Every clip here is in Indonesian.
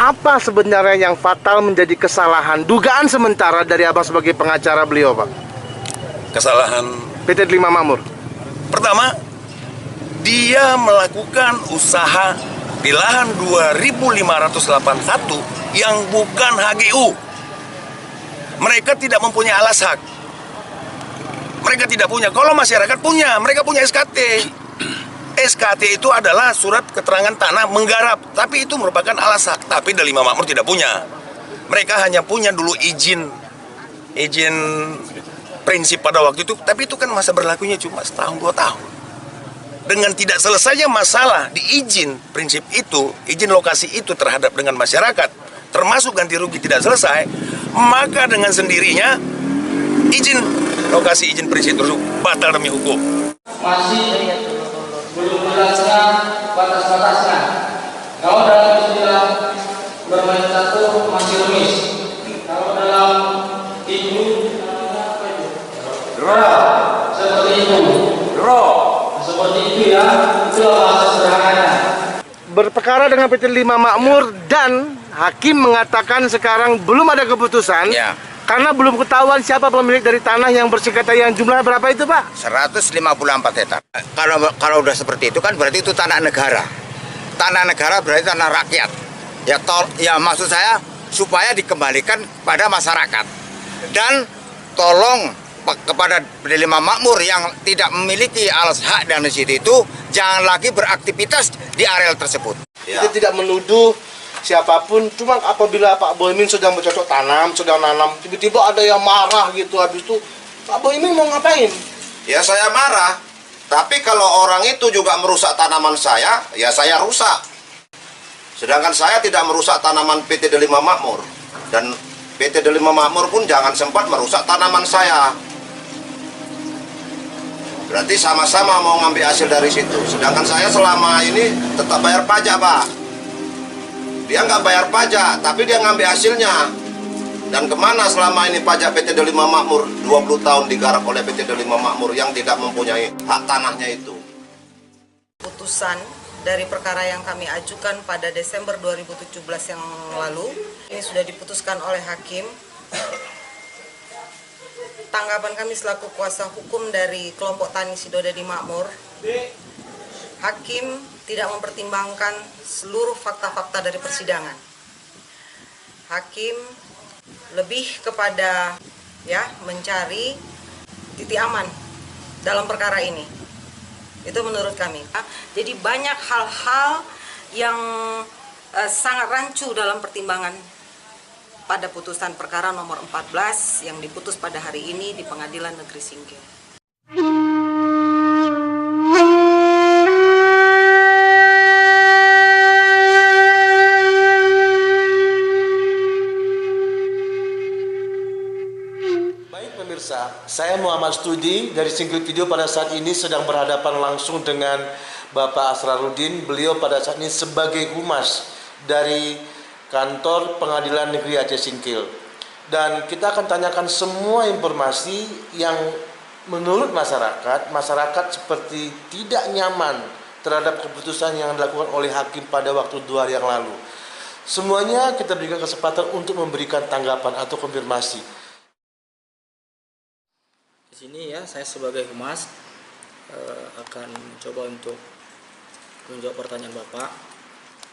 apa sebenarnya yang fatal menjadi kesalahan dugaan sementara dari Abang sebagai pengacara beliau, Pak? Kesalahan PT Delima Makmur. pertama, dia melakukan usaha di lahan 2581 yang bukan HGU. Mereka tidak mempunyai alas hak. Mereka tidak punya. Kalau masyarakat punya, mereka punya SKT. SKT itu adalah surat keterangan tanah menggarap, tapi itu merupakan alas hak. Tapi Delima Makmur tidak punya. Mereka hanya punya dulu izin prinsip pada waktu itu, tapi itu kan masa berlakunya cuma setahun 2 tahun. Dengan tidak selesainya masalah di izin prinsip itu, izin lokasi itu terhadap dengan masyarakat, termasuk ganti rugi tidak selesai, maka dengan sendirinya izin lokasi, izin prinsip tersebut batal demi hukum. Masih belum jelaskan batas-batasnya. Kalau dalam istilah bermain catur masih remis. Kalau dalam tinju seperti itu. Seperti itu ya. Itu bahasa sederhananya. Berperkara dengan PT Delima Makmur dan hakim mengatakan sekarang belum ada keputusan. Ya. Karena belum ketahuan siapa pemilik dari tanah yang bersengketa, yang jumlahnya berapa itu, Pak? 154 hektar. Kalau udah seperti itu kan berarti itu tanah negara. Tanah negara berarti tanah rakyat. Ya maksud saya supaya dikembalikan pada masyarakat. Dan tolong kepada Delima Makmur yang tidak memiliki alas hak dan di situ itu jangan lagi beraktivitas di areal tersebut. Kita tidak menuduh siapapun, cuma apabila Pak Boymin sedang bercocok tanam, sedang nanam, tiba-tiba ada yang marah gitu, habis itu Pak Boymin mau ngapain? Ya saya marah, tapi kalau orang itu juga merusak tanaman saya, ya saya rusak. Sedangkan saya tidak merusak tanaman PT Delima Makmur, dan PT Delima Makmur pun jangan sempat merusak tanaman saya. Berarti sama-sama mau ngambil hasil dari situ. Sedangkan saya selama ini tetap bayar pajak, Pak. Dia nggak bayar pajak, tapi dia ngambil hasilnya. Dan kemana selama ini pajak PT Delima Makmur 20 tahun digarap oleh PT Delima Makmur yang tidak mempunyai hak tanahnya itu. Putusan dari perkara yang kami ajukan pada Desember 2017 yang lalu, ini sudah diputuskan oleh hakim. Tanggapan kami selaku kuasa hukum dari kelompok Tani Sidodadi Makmur, hakim tidak mempertimbangkan seluruh fakta-fakta dari persidangan. Hakim lebih kepada mencari titik aman dalam perkara ini. Itu menurut kami. Jadi banyak hal-hal yang sangat rancu dalam pertimbangan pada putusan perkara nomor 14 yang diputus pada hari ini di Pengadilan Negeri Singkil. Pemirsa, saya Muhammad Studi dari Singkil Video pada saat ini sedang berhadapan langsung dengan Bapak Asrarudin. Beliau pada saat ini sebagai humas dari kantor Pengadilan Negeri Aceh Singkil. Dan kita akan tanyakan semua informasi yang menurut masyarakat seperti tidak nyaman terhadap keputusan yang dilakukan oleh hakim pada waktu 2 hari yang lalu. Semuanya kita berikan kesempatan untuk memberikan tanggapan atau konfirmasi. Di sini ya saya sebagai humas akan mencoba untuk menjawab pertanyaan Bapak.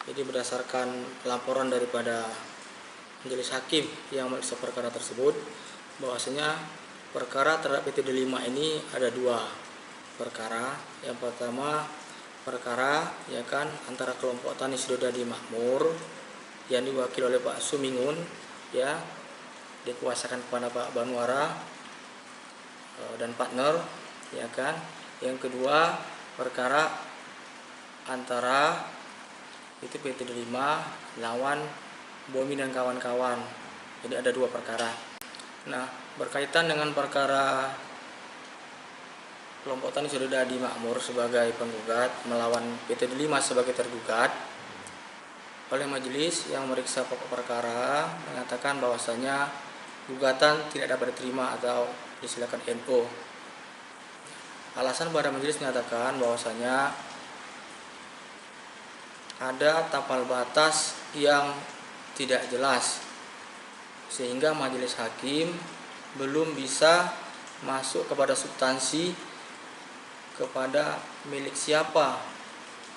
Jadi berdasarkan laporan daripada majelis hakim yang memeriksa perkara tersebut, bahwasanya perkara terhadap PT Delima ini ada 2 perkara. Yang pertama perkara antara kelompok Tani Sidodadi Makmur yang diwakili oleh Pak Sumingun dikuasakan kepada Pak Banwara dan partner, Yang kedua perkara antara itu PT Delima lawan Bomi dan kawan-kawan. Jadi ada 2 perkara. Nah, berkaitan dengan perkara kelompok Tani Sidodadi Makmur sebagai penggugat melawan PT Delima sebagai tergugat, oleh majelis yang memeriksa pokok perkara mengatakan bahwasanya gugatan tidak dapat diterima atau disilakan NO. Alasan pada majelis mengatakan bahwasanya ada tapal batas yang tidak jelas, sehingga majelis hakim belum bisa masuk kepada substansi kepada milik siapa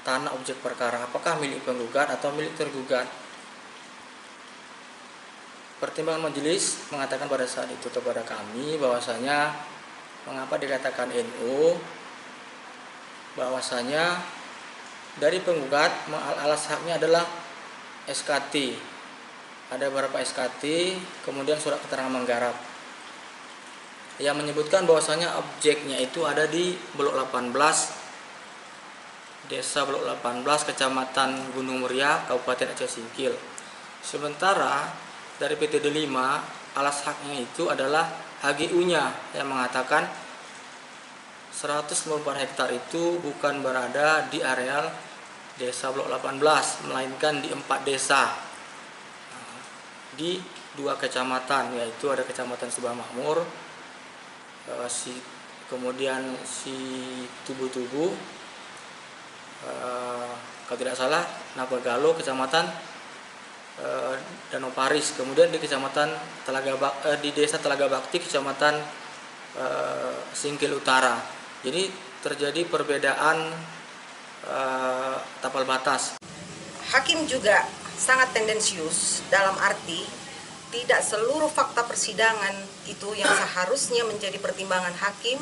tanah objek perkara, apakah milik penggugat atau milik tergugat. Pertimbangan majelis mengatakan pada saat itu kepada kami bahwasanya mengapa dikatakan NU, bahwasanya dari penggugat alas haknya adalah SKT. Ada beberapa SKT, kemudian surat keterangan menggarap yang menyebutkan bahwasanya objeknya itu ada di Blok 18, Desa Blok 18, Kecamatan Gunung Muria, Kabupaten Aceh Singkil. Sementara dari PT D5 alas haknya itu adalah HGU-nya yang mengatakan 194 hektar itu bukan berada di areal Desa Blok 18, melainkan di 4 desa di 2 kecamatan, yaitu ada Kecamatan Subah Makmur, kemudian Tubu-Tubu, kalau tidak salah Napagalo, Kecamatan Danau Paris, kemudian di Kecamatan di Desa Telaga Bakti, Kecamatan Singkil Utara. Jadi terjadi perbedaan tapal batas. Hakim juga sangat tendensius dalam arti tidak seluruh fakta persidangan itu yang seharusnya menjadi pertimbangan hakim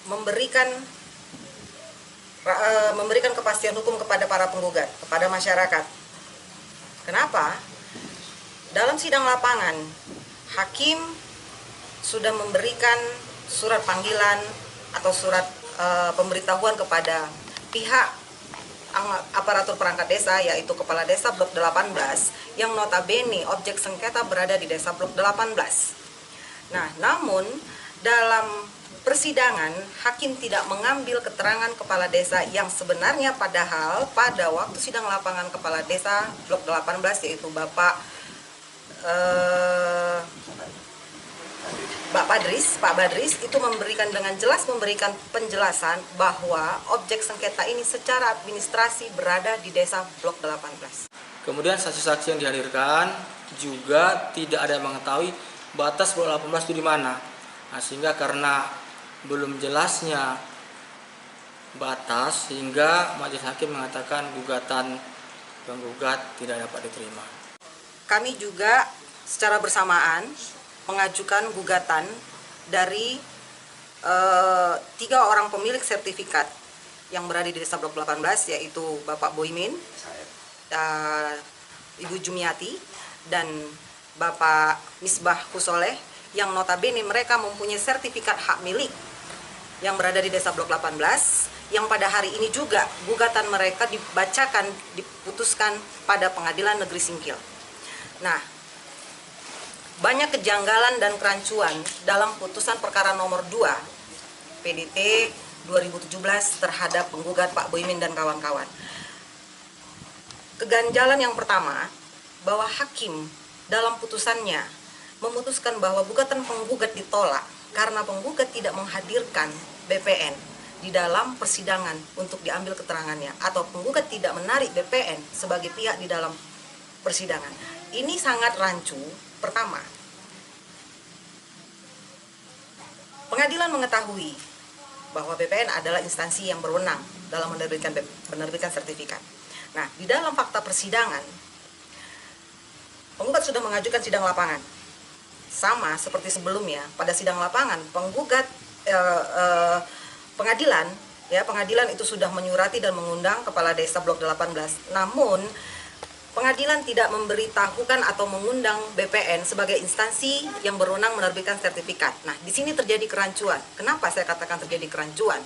memberikan kepastian hukum kepada para penggugat, kepada masyarakat. Kenapa? Dalam sidang lapangan, hakim sudah memberikan surat panggilan atau surat pemberitahuan kepada pihak aparatur perangkat desa, yaitu Kepala Desa Blok 18, yang notabene objek sengketa berada di Desa Blok 18. Nah, namun dalam persidangan, hakim tidak mengambil keterangan kepala desa yang sebenarnya padahal pada waktu sidang lapangan Kepala Desa Blok 18, yaitu Pak Badris itu dengan jelas memberikan penjelasan bahwa objek sengketa ini secara administrasi berada di Desa Blok 18. Kemudian saksi-saksi yang dihadirkan juga tidak ada yang mengetahui batas Blok 18 itu di mana. Nah, sehingga karena belum jelasnya batas, sehingga majelis hakim mengatakan gugatan penggugat tidak dapat diterima. Kami juga secara bersamaan mengajukan gugatan dari 3 orang pemilik sertifikat yang berada di Desa Blok 18, yaitu Bapak Boymin, Ibu Jumiati, dan Bapak Misbah Husoleh, yang notabene mereka mempunyai sertifikat hak milik yang berada di Desa Blok 18, yang pada hari ini juga gugatan mereka diputuskan pada Pengadilan Negeri Singkil. Nah, banyak kejanggalan dan kerancuan dalam putusan perkara nomor 2 PDT 2017 terhadap penggugat Pak Boymin dan kawan-kawan. Keganjalan yang pertama, bahwa hakim dalam putusannya memutuskan bahwa gugatan penggugat ditolak karena penggugat tidak menghadirkan BPN di dalam persidangan untuk diambil keterangannya, atau penggugat tidak menarik BPN sebagai pihak di dalam persidangan. Ini sangat rancu. Pertama, pengadilan mengetahui bahwa BPN adalah instansi yang berwenang dalam menerbitkan sertifikat. Nah, di dalam fakta persidangan, penggugat sudah mengajukan sidang lapangan. Sama seperti sebelumnya, pada sidang lapangan, pengadilan itu sudah menyurati dan mengundang Kepala Desa Blok 18. Namun, pengadilan tidak memberitahukan atau mengundang BPN sebagai instansi yang berwenang menerbitkan sertifikat. Nah, di sini terjadi kerancuan. Kenapa saya katakan terjadi kerancuan?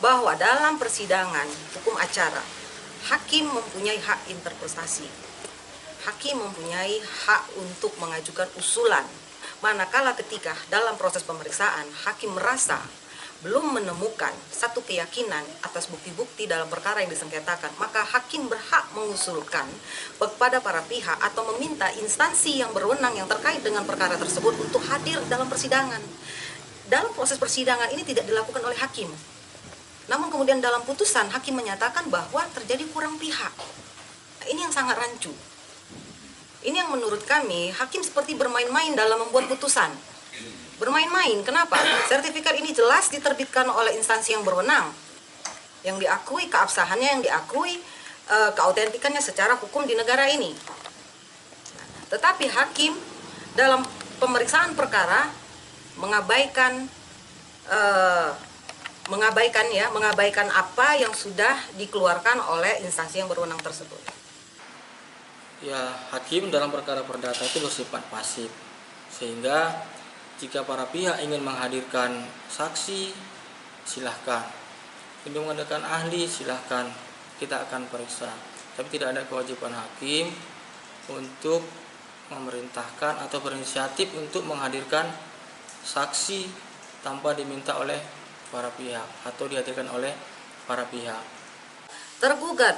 Bahwa dalam persidangan hukum acara, hakim mempunyai hak interpretasi. Hakim mempunyai hak untuk mengajukan usulan. Manakala ketika dalam proses pemeriksaan, hakim merasa belum menemukan satu keyakinan atas bukti-bukti dalam perkara yang disengketakan, maka hakim berhak mengusulkan kepada para pihak atau meminta instansi yang berwenang yang terkait dengan perkara tersebut untuk hadir dalam persidangan. Dalam proses persidangan ini tidak dilakukan oleh hakim. Namun kemudian dalam putusan, hakim menyatakan bahwa terjadi kurang pihak. Ini yang sangat rancu. Ini yang menurut kami, hakim seperti bermain-main dalam membuat putusan. Bermain-main, kenapa? Sertifikat ini jelas diterbitkan oleh instansi yang berwenang, yang diakui keabsahannya, yang diakui keautentikannya secara hukum di negara ini. Tetapi hakim dalam pemeriksaan perkara mengabaikan apa yang sudah dikeluarkan oleh instansi yang berwenang tersebut. Ya, hakim dalam perkara perdata itu bersifat pasif, sehingga jika para pihak ingin menghadirkan saksi, silahkan. Ingin mengadakan ahli, silahkan, kita akan periksa. Tapi tidak ada kewajiban hakim untuk memerintahkan atau berinisiatif untuk menghadirkan saksi tanpa diminta oleh para pihak atau dihadirkan oleh para pihak. Tergugat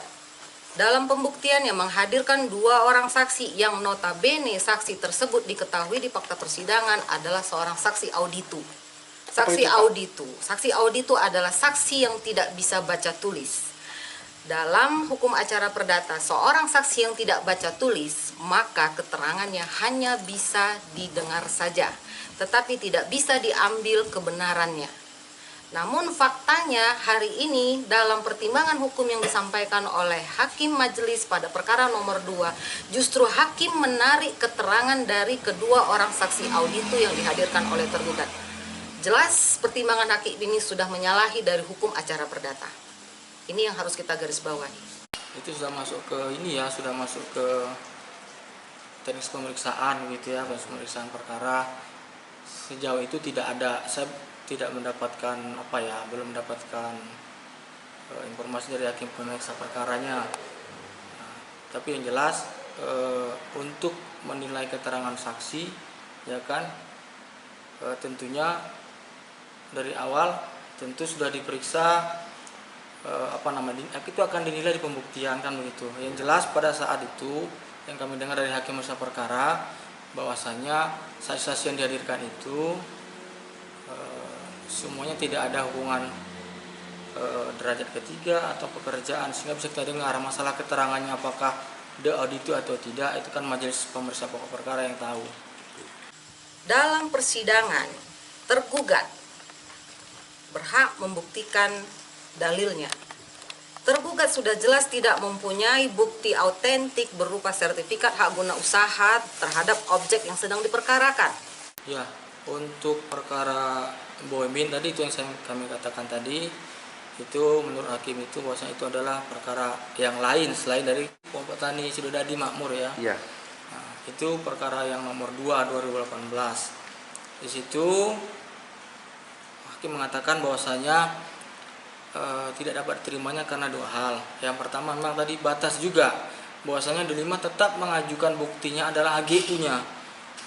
dalam pembuktiannya menghadirkan 2 orang saksi yang notabene saksi tersebut diketahui di fakta persidangan adalah seorang saksi auditu. Saksi auditu adalah saksi yang tidak bisa baca tulis. Dalam hukum acara perdata, seorang saksi yang tidak baca tulis, maka keterangannya hanya bisa didengar saja, tetapi tidak bisa diambil kebenarannya. Namun faktanya hari ini dalam pertimbangan hukum yang disampaikan oleh Hakim Majelis pada perkara nomor 2, justru hakim menarik keterangan dari kedua orang saksi auditu yang dihadirkan oleh tergugat. Jelas pertimbangan hakim ini sudah menyalahi dari hukum acara perdata. Ini yang harus kita garis bawahi. Itu sudah masuk ke sudah masuk ke teknis pemeriksaan gitu ya, pemeriksaan perkara. Sejauh itu tidak ada, saya tidak mendapatkan belum mendapatkan informasi dari hakim pemeriksa perkaranya. Tapi yang jelas untuk menilai keterangan saksi, ya kan, tentunya dari awal tentu sudah diperiksa itu akan dinilai di pembuktian kan begitu. Yang jelas pada saat itu yang kami dengar dari hakim pemeriksa perkara bahwasanya saksi-saksi yang dihadirkan itu semuanya tidak ada hubungan derajat ketiga atau pekerjaan, sehingga bisa kita dengar masalah keterangannya apakah de auditu atau tidak, itu kan majelis pemeriksa pokok perkara yang tahu. Dalam persidangan, tergugat berhak membuktikan dalilnya. Tergugat sudah jelas tidak mempunyai bukti autentik berupa sertifikat hak guna usaha terhadap objek yang sedang diperkarakan. Ya, untuk perkara Boemin tadi itu yang kami katakan tadi, itu menurut hakim itu bahwasanya itu adalah perkara yang lain selain dari kelompok tani Sidodadi Makmur ya. Iya. Nah, itu perkara yang nomor 2 2018. Di situ hakim mengatakan bahwasanya tidak dapat diterimanya karena 2 hal. Yang pertama memang tadi batas juga bahwasanya delima tetap mengajukan buktinya adalah HGU-nya.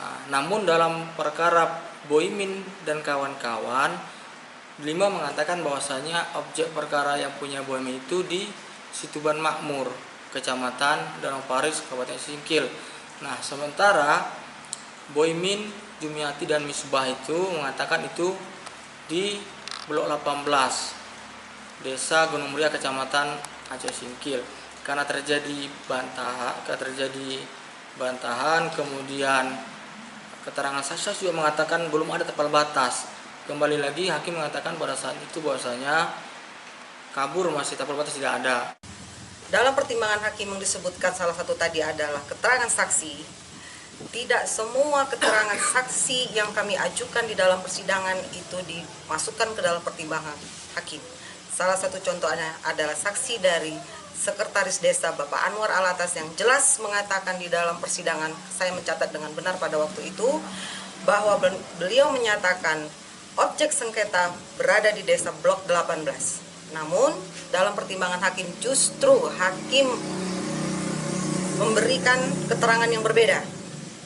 Nah, namun dalam perkara Boemin dan kawan-kawan, delima mengatakan bahwasanya objek perkara yang punya Boemin itu di Situban Makmur, Kecamatan Danau Paris, Kabupaten Singkil. Nah, sementara Boemin, Jumiati dan Misbah itu mengatakan itu di Blok 18, Desa Gunung Muria, Kecamatan Aceh Singkil. Karena terjadi bantahan, kemudian keterangan saksi juga mengatakan belum ada tapal batas. Kembali lagi hakim mengatakan pada saat itu bahwasanya kabur, masih tapal batas tidak ada. Dalam pertimbangan hakim yang disebutkan salah satu tadi adalah keterangan saksi. Tidak semua keterangan saksi yang kami ajukan di dalam persidangan itu dimasukkan ke dalam pertimbangan hakim. Salah satu contohnya adalah saksi dari Sekretaris Desa Bapak Anwar Alatas yang jelas mengatakan di dalam persidangan, saya mencatat dengan benar pada waktu itu, bahwa beliau menyatakan objek sengketa berada di Desa Blok 18. Namun dalam pertimbangan hakim justru hakim memberikan keterangan yang berbeda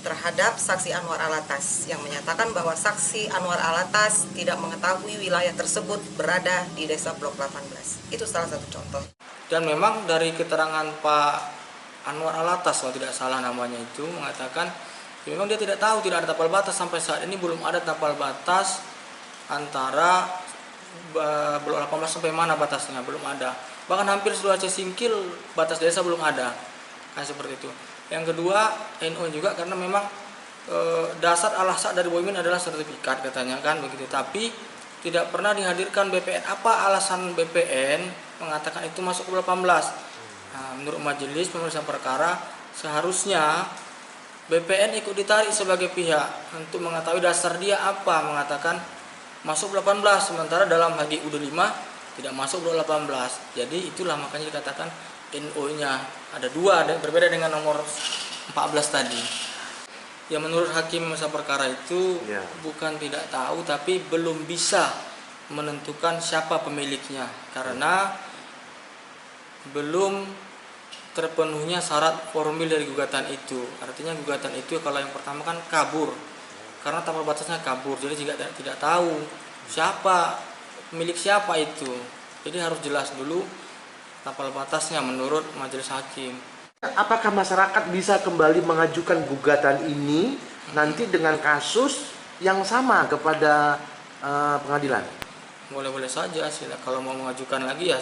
terhadap saksi Anwar Alatas yang menyatakan bahwa saksi Anwar Alatas tidak mengetahui wilayah tersebut berada di Desa Blok 18. Itu salah satu contoh. Dan memang dari keterangan Pak Anwar Alatas, kalau tidak salah namanya itu, mengatakan memang dia tidak tahu, tidak ada tapal batas. Sampai saat ini belum ada tapal batas antara Blok 18 sampai mana batasnya, belum ada. Bahkan hampir seluruh Aceh Singkil batas desa belum ada. Kan seperti itu. Yang kedua NO juga karena memang dasar alasan dari Boymin adalah sertifikat katanya kan begitu. Tapi tidak pernah dihadirkan BPN. Apa alasan BPN mengatakan itu masuk ke 18? Nah, menurut majelis pemeriksaan perkara seharusnya BPN ikut ditarik sebagai pihak untuk mengetahui dasar dia apa mengatakan masuk 18 sementara dalam HGU 5 tidak masuk 18. Jadi itulah makanya dikatakan NO-nya ada 2 dan berbeda dengan nomor 14 tadi. Ya menurut hakim pemeriksaan perkara itu bukan tidak tahu tapi belum bisa menentukan siapa pemiliknya karena belum terpenuhnya syarat formil dari gugatan itu. Artinya gugatan itu kalau yang pertama kan kabur karena tapal batasnya kabur, jadi juga tidak tahu siapa pemilik siapa itu. Jadi harus jelas dulu tapal batasnya menurut majelis hakim. Apakah masyarakat bisa kembali mengajukan gugatan ini nanti dengan kasus yang sama kepada pengadilan? Boleh-boleh saja sih, kalau mau mengajukan lagi ya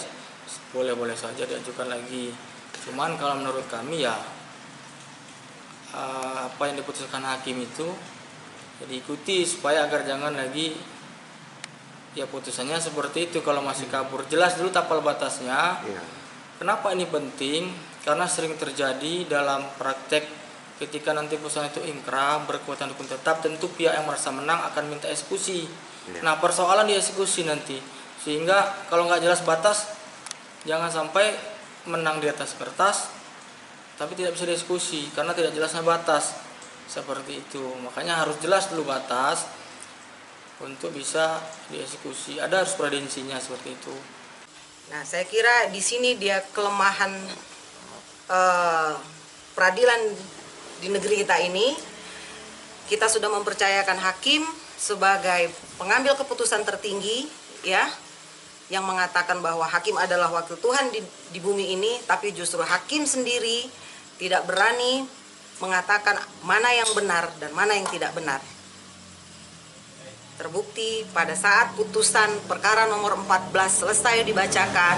boleh-boleh saja diajukan lagi. Cuman kalau menurut kami ya apa yang diputuskan hakim itu ya diikuti supaya agar jangan lagi ya putusannya seperti itu kalau masih kabur. Jelas dulu tapal batasnya. Kenapa ini penting? Karena sering terjadi dalam praktek ketika nanti putusan itu ingkrah berkekuatan hukum tetap, tentu pihak yang merasa menang akan minta eksekusi. Nah persoalan di eksekusi nanti sehingga kalau nggak jelas batas jangan sampai menang di atas kertas tapi tidak bisa dieksekusi karena tidak jelasnya batas seperti itu. Makanya harus jelas dulu batas untuk bisa dieksekusi. Ada harus prudensinya seperti itu. Nah, saya kira di sini dia kelemahan peradilan di negeri kita ini. Kita sudah mempercayakan hakim sebagai pengambil keputusan tertinggi, ya, yang mengatakan bahwa hakim adalah wakil Tuhan di bumi ini, tapi justru hakim sendiri tidak berani mengatakan mana yang benar dan mana yang tidak benar. Terbukti pada saat putusan perkara nomor 14 selesai dibacakan,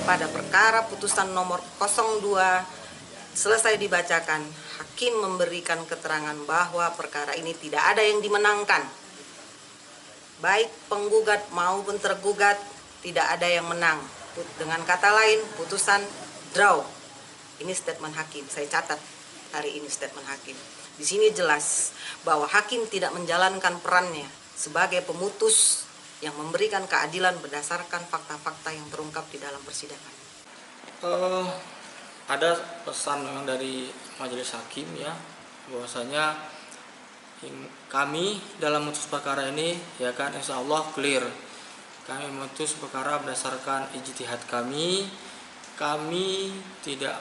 pada perkara putusan nomor 02 selesai dibacakan, hakim memberikan keterangan bahwa perkara ini tidak ada yang dimenangkan. Baik penggugat maupun tergugat tidak ada yang menang. Dengan kata lain, putusan draw. Ini statement hakim. Saya catat hari ini statement hakim. Di sini jelas bahwa hakim tidak menjalankan perannya sebagai pemutus yang memberikan keadilan berdasarkan fakta-fakta yang terungkap di dalam persidangan. Ada pesan memang dari majelis hakim ya, bahwasanya kami dalam memutus perkara ini ya kan insya Allah clear. Kami memutus perkara berdasarkan ijtihad kami. Kami tidak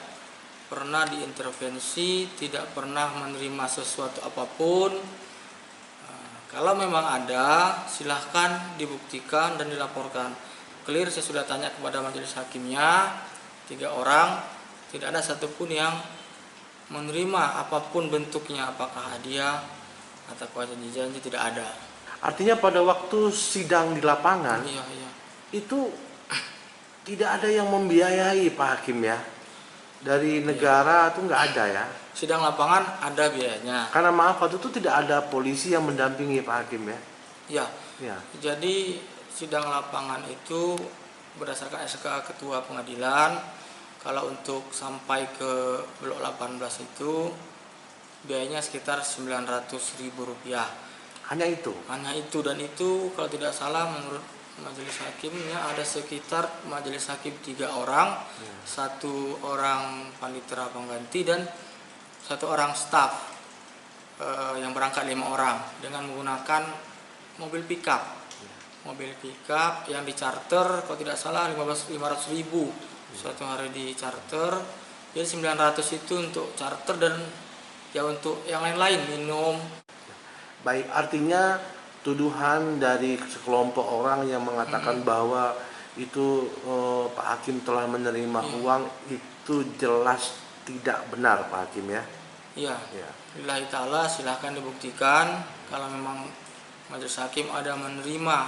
pernah diintervensi, tidak pernah menerima sesuatu apapun. Kalau memang ada, silahkan dibuktikan dan dilaporkan. Clear, saya sudah tanya kepada majelis hakimnya, 3 orang, tidak ada satupun yang menerima apapun bentuknya, apakah hadiah atau janji, tidak ada. Artinya pada waktu sidang di lapangan Iya. itu tidak ada yang membiayai Pak Hakim ya, dari negara itu nggak ada ya. Sidang lapangan ada biayanya. Karena maaf waktu itu tidak ada polisi yang mendampingi Pak Hakim ya. Ya. Jadi sidang lapangan itu berdasarkan SK Ketua Pengadilan. Kalau untuk sampai ke blok 18 itu biayanya sekitar Rp900.000. Hanya itu. Dan itu kalau tidak salah menurut majelis hakimnya ada sekitar majelis hakim 3 orang, 1 orang panitera pengganti dan 1 orang staf yang berangkat 5 orang dengan menggunakan mobil pickup. Mobil pickup yang dicharter kalau tidak salah 500.000 suatu hari di charter. Jadi 900 itu untuk charter dan ya untuk yang lain-lain minum. Baik, artinya tuduhan dari sekelompok orang yang mengatakan bahwa itu Pak Hakim telah menerima uang itu jelas tidak benar Pak Hakim ya. Iya. Lillahi ta'ala silahkan dibuktikan kalau memang majelis hakim ada menerima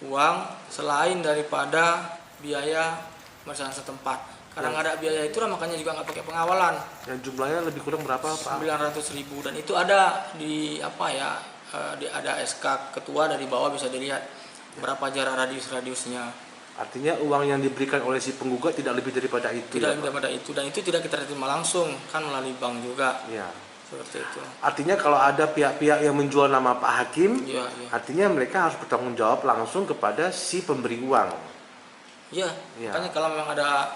uang selain daripada biaya pemeriksaan setempat. Karena nggak ada biaya itu lah, makanya juga nggak pakai pengawalan. Dan jumlahnya lebih kurang berapa Pak? 900.000, dan itu ada di ada SK ketua dari bawah, bisa dilihat berapa jarak radiusnya. Artinya uang yang diberikan oleh si penggugat tidak lebih daripada itu. Tidak ya, lebih daripada itu, dan itu tidak kita terima langsung, kan melalui bank juga. Ya. Seperti itu. Artinya kalau ada pihak-pihak yang menjual nama Pak Hakim, Iya. artinya mereka harus bertanggung jawab langsung kepada si pemberi uang. Iya. Iya. Makanya kalau memang ada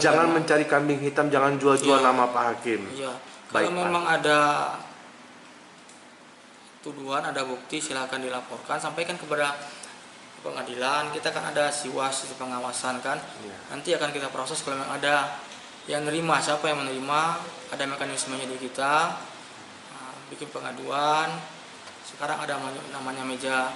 Jangan mencari kambing hitam, jangan jual-jual Iya. nama Pak Hakim. Iya. Baik, Kalau Pak. memang ada tuduhan, ada bukti, silakan dilaporkan, sampaikan kepada pengadilan. Kita kan ada siwas, pengawasan kan. Iya. Nanti akan kita proses kalau memang ada yang nerima, siapa yang menerima, ada mekanismenya di kita. Nah, bikin pengaduan. Sekarang ada namanya meja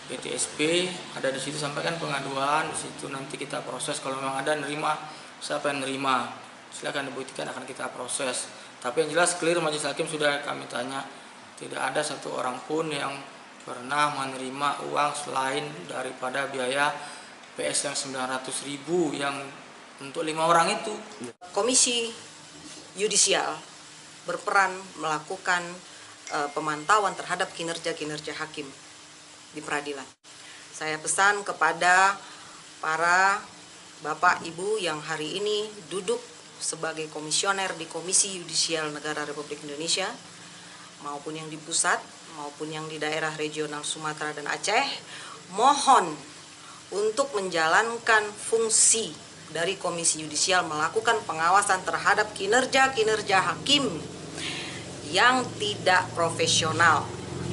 PTSP, ada di situ, sampaikan pengaduan di situ, nanti kita proses. Kalau memang ada nerima, siapa yang nerima, silakan dibuktikan, akan kita proses. Tapi yang jelas clear, majelis hakim sudah kami tanya, tidak ada satu orang pun yang pernah menerima uang selain daripada biaya PS yang 900.000 yang untuk 5 orang itu. Komisi Yudisial berperan melakukan pemantauan terhadap kinerja hakim di peradilan. Saya pesan kepada para Bapak Ibu yang hari ini duduk sebagai komisioner di Komisi Yudisial Negara Republik Indonesia, maupun yang di pusat maupun yang di daerah regional Sumatera dan Aceh, mohon untuk menjalankan fungsi dari Komisi Yudisial melakukan pengawasan terhadap kinerja hakim yang tidak profesional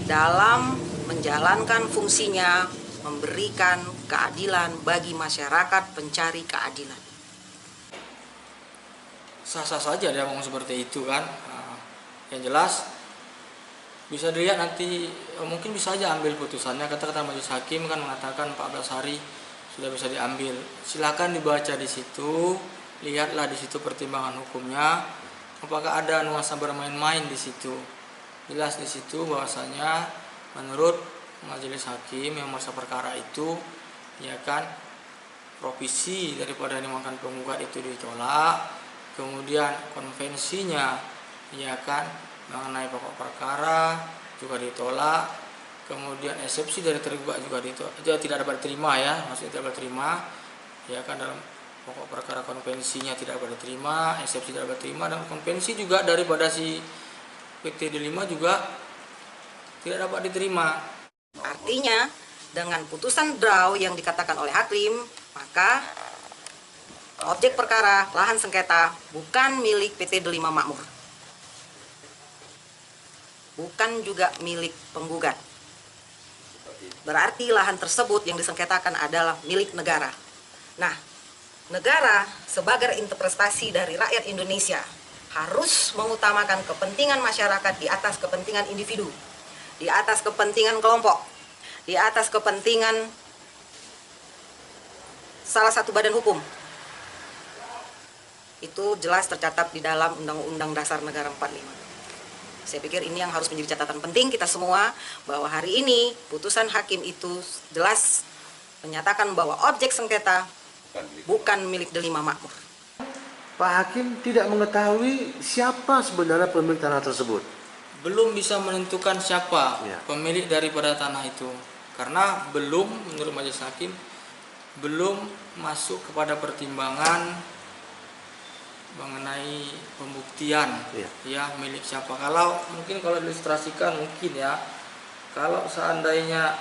dalam menjalankan fungsinya memberikan keadilan bagi masyarakat pencari keadilan. Sah-sah saja dia ngomong seperti itu kan. Nah, yang jelas bisa dilihat nanti, mungkin bisa aja ambil putusannya. Kata-kata majelis hakim kan mengatakan 14 hari sudah bisa diambil. Silakan dibaca di situ, lihatlah di situ pertimbangan hukumnya. Apakah ada nuansa bermain-main di situ? Jelas di situ bahwasanya menurut majelis hakim yang merasa perkara itu, ya kan, provisi daripada yang dimakan penggugat itu ditolak, kemudian konvensinya, ya kan, mengenai pokok perkara juga ditolak, kemudian eksepsi dari tergugat juga ditolak, tidak dapat diterima ya, maksudnya tidak dapat diterima, ya kan, dalam pokok perkara konvensinya tidak dapat diterima, eksepsi tidak dapat diterima, dan konvensi juga daripada si PT D5 juga tidak dapat diterima. Artinya dengan putusan draw yang dikatakan oleh hakim, maka objek perkara lahan sengketa bukan milik PT Delima Makmur, bukan juga milik penggugat. Berarti lahan tersebut yang disengketakan adalah milik negara. Nah, negara sebagai interpretasi dari rakyat Indonesia harus mengutamakan kepentingan masyarakat di atas kepentingan individu, di atas kepentingan kelompok, di atas kepentingan salah satu badan hukum. Itu jelas tercatat di dalam Undang-Undang Dasar Negara 45. Saya pikir ini yang harus menjadi catatan penting kita semua, bahwa hari ini putusan hakim itu jelas menyatakan bahwa objek sengketa bukan milik Delima Makmur. Pak Hakim tidak mengetahui siapa sebenarnya pemilik tanah tersebut. Belum bisa menentukan siapa Ya. pemilik daripada tanah itu, karena belum, menurut majelis hakim, belum masuk kepada pertimbangan mengenai pembuktian ya milik siapa. Kalau diilustrasikan mungkin ya, kalau seandainya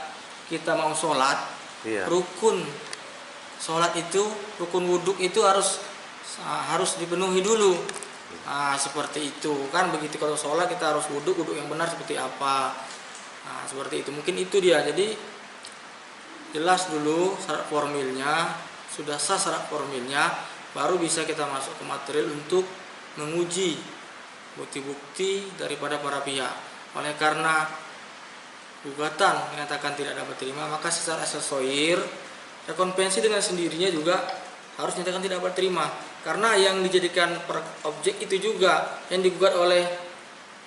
kita mau sholat, rukun sholat itu, rukun wudhu itu harus dipenuhi dulu. Nah, seperti itu kan, begitu. Kalau sholat kita harus wudhu yang benar seperti apa. Nah, seperti itu, mungkin itu dia. Jadi jelas dulu syarat formilnya, sudah sah syarat formilnya, baru bisa kita masuk ke material untuk menguji bukti-bukti daripada para pihak. Oleh karena gugatan menyatakan tidak dapat terima, maka secara asesoir rekonvensi dengan sendirinya juga harus menyatakan tidak dapat terima. Karena yang dijadikan objek itu juga yang digugat oleh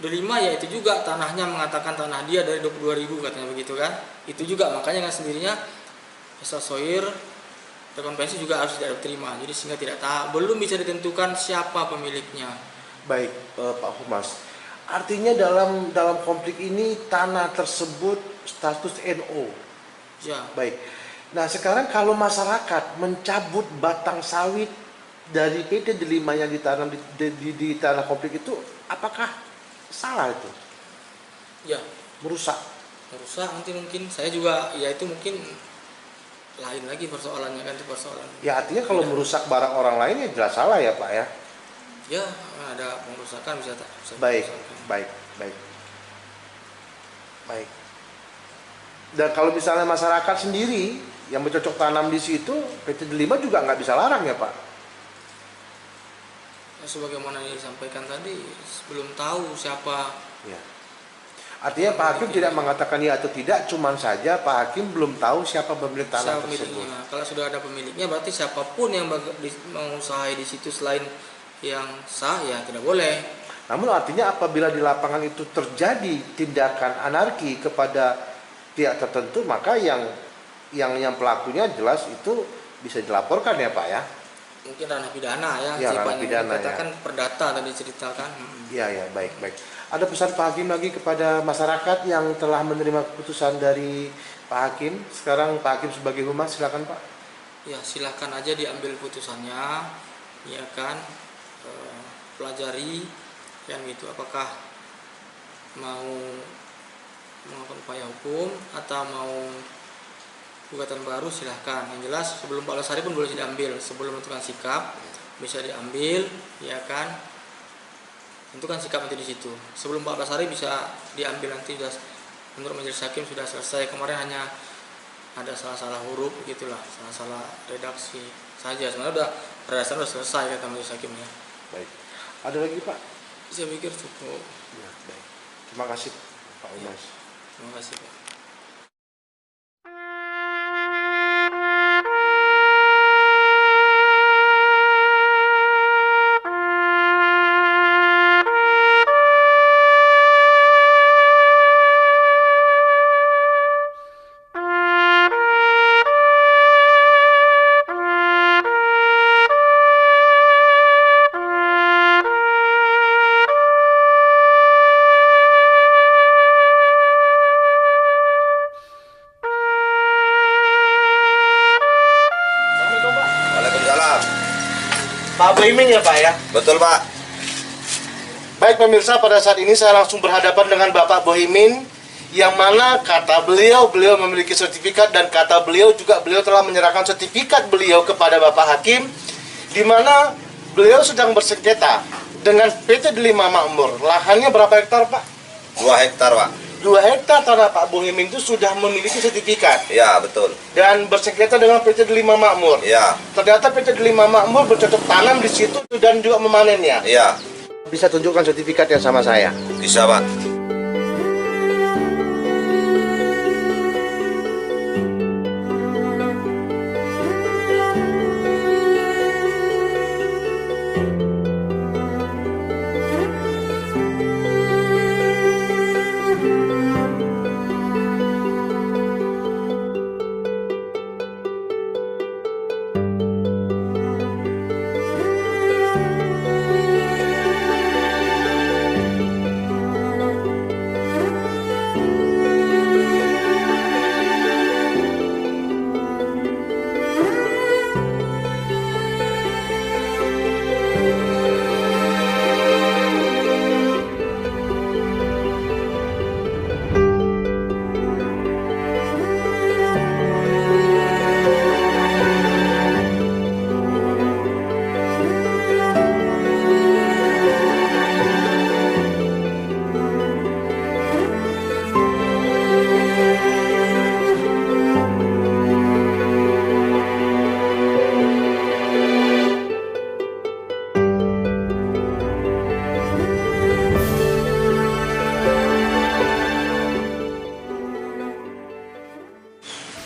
Delima, ya itu juga tanahnya, mengatakan tanah dia dari 22.000 katanya begitu kan. Itu juga makanya dengan sendirinya asesoir rekonvensi juga harus tidak diterima. Jadi sehingga belum bisa ditentukan siapa pemiliknya. Baik, Pak Humas. Artinya dalam konflik ini tanah tersebut status NO. Ya. Baik. Nah, sekarang kalau masyarakat mencabut batang sawit dari PT Delima yang ditanam di tanah konflik itu, apakah salah itu? Ya. Merusak Nanti mungkin saya juga, ya itu mungkin lain lagi persoalannya kan, itu persoalan. Ya, artinya kalau merusak barang orang lain ya jelas salah ya, Pak ya. Ya, ada pengerusakan bisa Baik. Dan kalau misalnya masyarakat sendiri yang bercocok tanam di situ, PT Delima juga nggak bisa larang ya, Pak? Ya, sebagaimana yang disampaikan tadi, belum tahu siapa. Ya. Artinya Pak Hakim tidak mengatakan ya atau tidak, cuman saja Pak Hakim belum tahu siapa pemilik tanah tersebut. Kalau sudah ada pemiliknya, berarti siapapun yang mengusahai di situ selain yang sah ya tidak boleh. Namun artinya apabila di lapangan itu terjadi tindakan anarki kepada pihak tertentu, maka yang pelakunya jelas itu bisa dilaporkan ya, Pak ya. Mungkin ranah pidana ya, Ya, ranah pidana, dikatakan ya. perdata tadi ceritakan. Iya, baik. Ada pesan Pak Hakim lagi kepada masyarakat yang telah menerima keputusan dari Pak Hakim. Sekarang Pak Hakim sebagai humas, silakan Pak. Ya, silakan aja diambil putusannya, ya kan, pelajari, yang gitu. Apakah mau melakukan upaya hukum atau mau gugatan baru, silahkan. Yang jelas sebelum 14 hari pun boleh diambil, sebelum menentukan sikap bisa diambil, ya kan. Tentukan sikap nanti di situ. Sebelum 14 hari bisa diambil, nanti sudah menurut majelis hakim sudah selesai. Kemarin hanya ada salah-salah huruf gitulah, salah-salah redaksi saja. Sebenarnya sudah selesai kata majelis hakimnya. Baik. Ada lagi Pak? Saya pikir cukup. Ya, baik. Terima kasih Pak Humas. Terima kasih Pak. Waalaikumsalam. Pak Bohiming ya Pak ya? Betul Pak. Baik pemirsa, pada saat ini saya langsung berhadapan dengan Bapak Bohiming, yang mana kata beliau memiliki sertifikat, dan kata beliau telah menyerahkan sertifikat beliau kepada Bapak Hakim, di mana beliau sedang bersengketa dengan PT Delima Makmur. Lahannya berapa hektar Pak? 2 hektar Pak. 2 hektar tanah Pak Bohiming itu sudah memiliki sertifikat Ya betul. dan bersengketa dengan PT Delima Makmur. Ya. Ternyata PT Delima Makmur bercocok tanam di situ dan juga memanennya. Ya. Bisa tunjukkan sertifikatnya sama saya. Bisa Pak.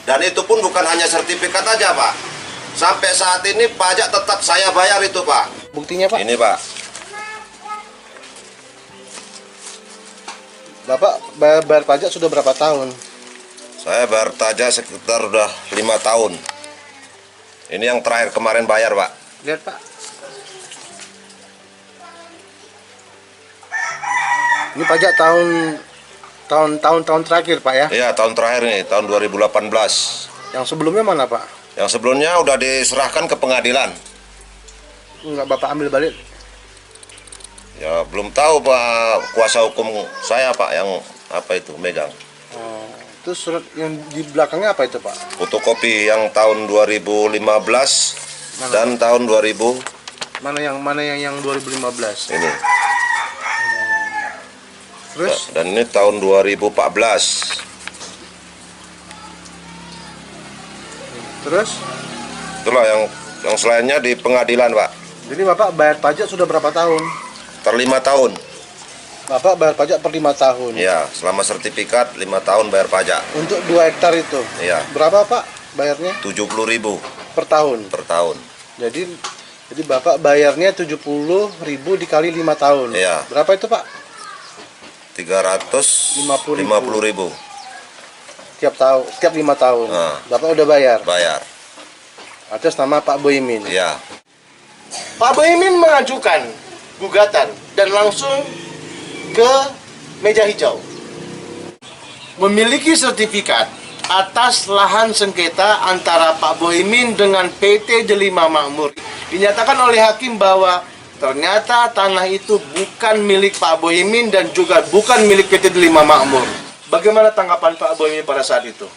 Dan itu pun bukan hanya sertifikat aja Pak. Sampai saat ini pajak tetap saya bayar itu Pak. Buktinya Pak? Ini Pak. Bapak bayar pajak sudah berapa tahun? Saya bayar pajak sekitar udah 5 tahun. Ini yang terakhir kemarin bayar, Pak. Lihat, Pak. Ini pajak tahun terakhir, Pak, ya? Iya, tahun terakhir nih, tahun 2018. Yang sebelumnya mana, Pak? Yang sebelumnya udah diserahkan ke pengadilan. Enggak Bapak ambil balik? Ya, belum tahu Pak, kuasa hukum saya, Pak, yang apa itu megang. Terus surat yang di belakangnya apa itu, Pak? Fotokopi yang tahun 2015 dan tahun 2000 Mana yang 2015? ini. Terus? Dan ini tahun 2014. Terus? Itulah yang selainnya di pengadilan, Pak. Jadi Bapak bayar pajak sudah berapa tahun? 5 tahun. Bapak bayar pajak per 5 tahun? Ya, selama sertifikat 5 tahun bayar pajak. Untuk 2 hektar itu? Iya. Berapa, Pak, bayarnya? 70.000 Per tahun? per tahun. Jadi Bapak bayarnya 70.000 dikali 5 tahun? Iya. Berapa itu, Pak? 350.000 Tiap 5 tahun? Nah. Bapak udah bayar? bayar. Atas nama Pak Boymin? Iya. Pak Boymin mengajukan gugatan dan langsung ke meja hijau. Memiliki sertifikat atas lahan sengketa antara Pak Boymin dengan PT Delima Makmur. Dinyatakan oleh hakim bahwa ternyata tanah itu bukan milik Pak Boymin dan juga bukan milik PT Delima Makmur. Bagaimana tanggapan Pak Boymin pada saat itu?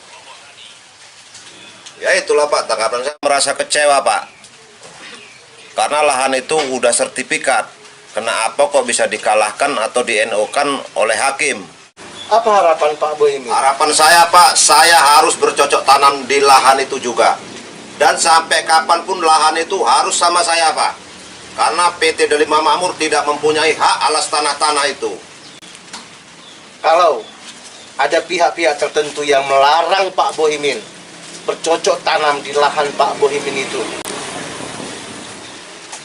Ya itulah, Pak, tanggapan saya merasa kecewa, Pak. Karena lahan itu udah sertifikat. Kenapa kok bisa dikalahkan atau di-NO-kan oleh hakim? Apa harapan Pak Boymin? Harapan saya, Pak, saya harus bercocok tanam di lahan itu juga. Dan sampai kapanpun lahan itu harus sama saya, Pak. Karena PT Delima Makmur tidak mempunyai hak atas tanah-tanah itu. Kalau ada pihak-pihak tertentu yang melarang Pak Boymin bercocok tanam di lahan Pak Boymin itu,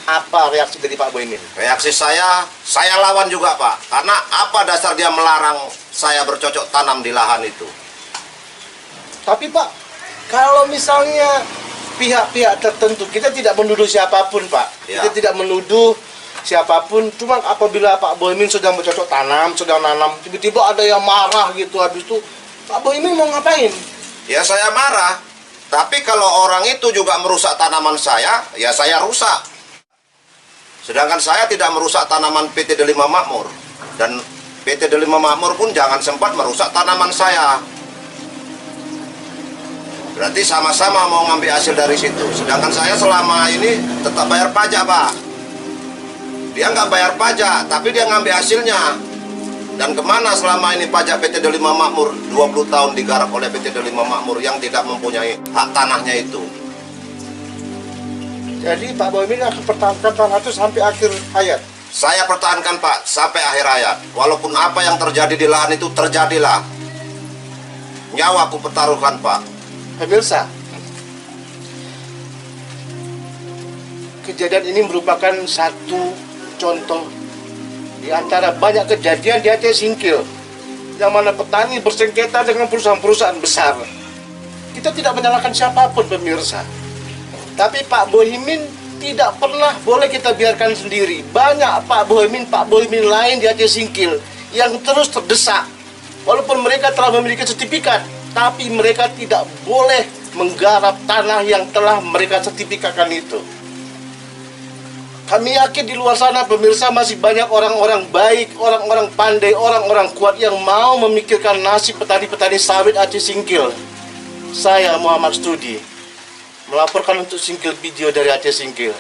apa reaksi dari Pak Boymin? Reaksi saya lawan juga, Pak. Karena apa dasar dia melarang saya bercocok tanam di lahan itu? Tapi Pak, kalau misalnya pihak-pihak tertentu, kita tidak menuduh siapapun, Pak. Ya. Kita tidak menuduh siapapun, cuma apabila Pak Boymin sedang bercocok tanam, sedang nanam, tiba-tiba ada yang marah gitu, habis itu Pak Boymin mau ngapain? Ya saya marah. Tapi kalau orang itu juga merusak tanaman saya, ya saya rusak. Sedangkan saya tidak merusak tanaman PT Delima Makmur. Dan PT Delima Makmur pun jangan sempat merusak tanaman saya. Berarti sama-sama mau ngambil hasil dari situ. Sedangkan saya selama ini tetap bayar pajak, Pak. Dia nggak bayar pajak, tapi dia ngambil hasilnya. Dan kemana selama ini pajak PT Delima Makmur 20 tahun digarap oleh PT Delima Makmur yang tidak mempunyai hak tanahnya itu? Jadi Pak Boymin akan pertahankan tanah itu sampai akhir hayat? Saya pertahankan, Pak, sampai akhir hayat. Walaupun apa yang terjadi di lahan itu terjadilah. Nyawa aku pertaruhkan, Pak. Pemirsa, kejadian ini merupakan satu contoh di antara banyak kejadian di Aceh Singkil, yang mana petani bersengketa dengan perusahaan-perusahaan besar. Kita tidak menyalahkan siapapun, pemirsa. Tapi Pak Boymin tidak pernah boleh kita biarkan sendiri. Banyak Pak Boymin lain di Aceh Singkil yang terus terdesak. Walaupun mereka telah memiliki sertifikat, tapi mereka tidak boleh menggarap tanah yang telah mereka sertifikatkan itu. Kami yakin di luar sana, pemirsa, masih banyak orang-orang baik, orang-orang pandai, orang-orang kuat yang mau memikirkan nasib petani-petani sawit Aceh Singkil. Saya Muhammad Studi melaporkan untuk Singkil Video dari Aceh Singkil.